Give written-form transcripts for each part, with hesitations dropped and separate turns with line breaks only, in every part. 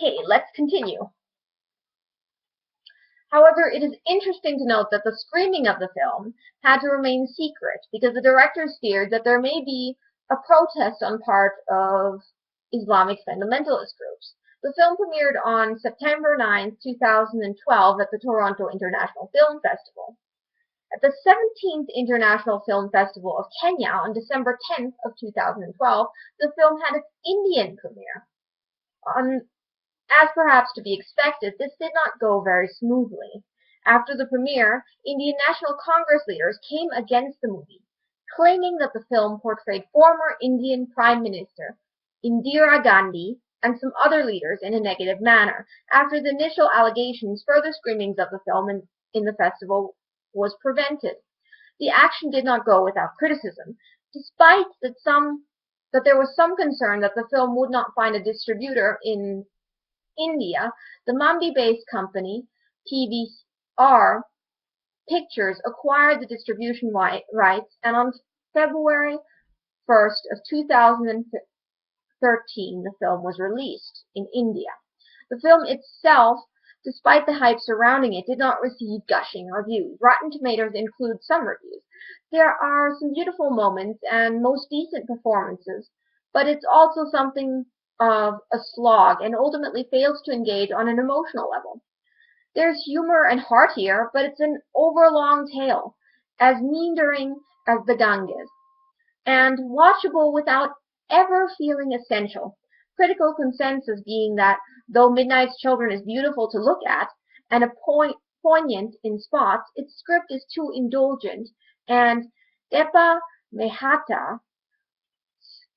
Okay, let's continue. However, it is interesting to note that the screening of the film had to remain secret because the directors feared that there may be a protest on part of Islamic fundamentalist groups. The film premiered on September 9, 2012 at the Toronto International Film Festival. At the 17th International Film Festival of Kenya on December 10th of 2012, the film had its Indian premiere. As perhaps to be expected, this did not go very smoothly. After the premiere, Indian National Congress leaders came against the movie, claiming that the film portrayed former Indian Prime Minister Indira Gandhi and some other leaders in a negative manner. After the initial allegations, further screenings of the film in the festival was prevented. The action did not go without criticism, despite that there was some concern that the film would not find a distributor in India. The Mumbai-based company PVR Pictures acquired the distribution rights, and on February 1st of 2013 the film was released in India. The film itself, despite the hype surrounding it, did not receive gushing reviews. Rotten Tomatoes includes some reviews. There are some beautiful moments and most decent performances, but it's also something of a slog and ultimately fails to engage on an emotional level. There's humor and heart here, but it's an overlong tale, as meandering as the Ganges, and watchable without ever feeling essential. Critical consensus being that though Midnight's Children is beautiful to look at and poignant in spots, its script is too indulgent, and Deepa Mehta's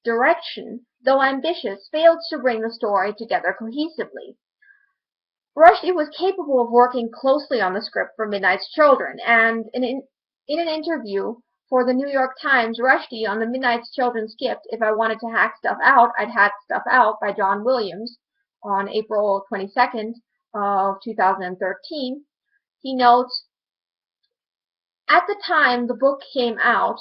direction, though ambitious, failed to bring the story together cohesively. Rushdie was capable of working closely on the script for Midnight's Children, and in an interview for the New York Times, Rushdie on the Midnight's Children skipped "If I wanted to hack stuff out, I'd hack stuff out" by John Williams on April 22nd of 2013. He notes, "At the time the book came out,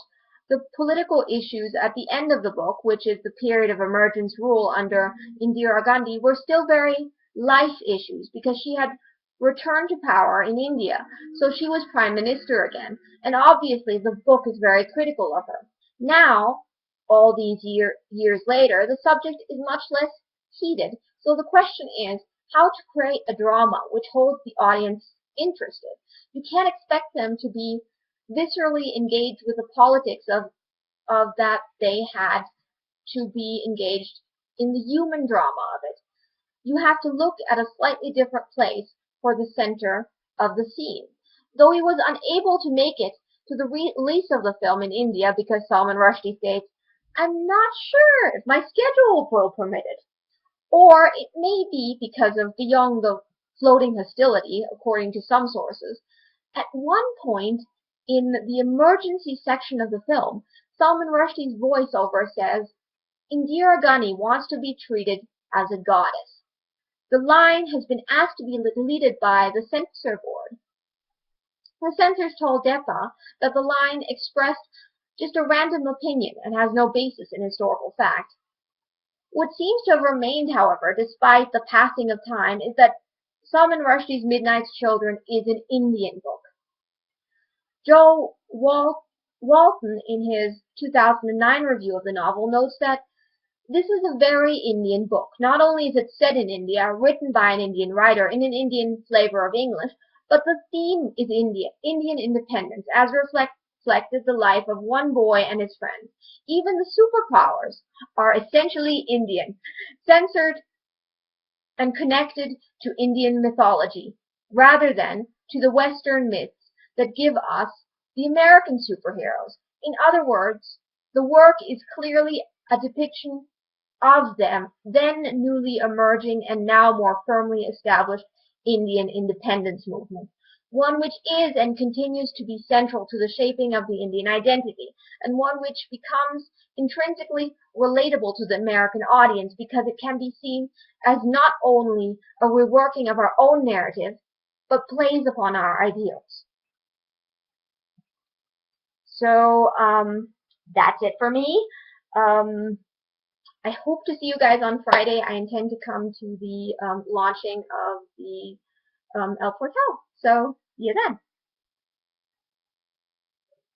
the political issues at the end of the book, which is the period of emergence rule under Indira Gandhi, were still very life issues because she had returned to power in India, so she was prime minister again, and obviously the book is very critical of her. Now, all these years later, the subject is much less heated, so the question is how to create a drama which holds the audience interested. You can't expect them to be viscerally engaged with the politics of that. They had to be engaged in the human drama of it. You have to look at a slightly different place for the center of the scene." Though he was unable to make it to the release of the film in India because Salman Rushdie states, "I'm not sure if my schedule will permit it," or it may be because of beyond the floating hostility, according to some sources. At one point in the emergency section of the film, Salman Rushdie's voiceover says, "Indira Gandhi wants to be treated as a goddess." The line has been asked to be deleted by the censor board. The censors told Deepa that the line expressed just a random opinion and has no basis in historical fact. What seems to have remained, however, despite the passing of time, is that Salman Rushdie's Midnight's Children is an Indian book. Joe Walton, in his 2009 review of the novel, notes that this is a very Indian book. Not only is it set in India, written by an Indian writer in an Indian flavor of English, but the theme is Indian independence, as reflected the life of one boy and his friends. Even the superpowers are essentially Indian, censored and connected to Indian mythology, rather than to the Western myths that give us the American superheroes. In other words, the work is clearly a depiction of them then newly emerging and now more firmly established Indian independence movement, one which is and continues to be central to the shaping of the Indian identity, and one which becomes intrinsically relatable to the American audience because it can be seen as not only a reworking of our own narrative, but plays upon our ideals. So that's it for me. I hope to see you guys on Friday. I intend to come to the launching of the El Portal. So see you then.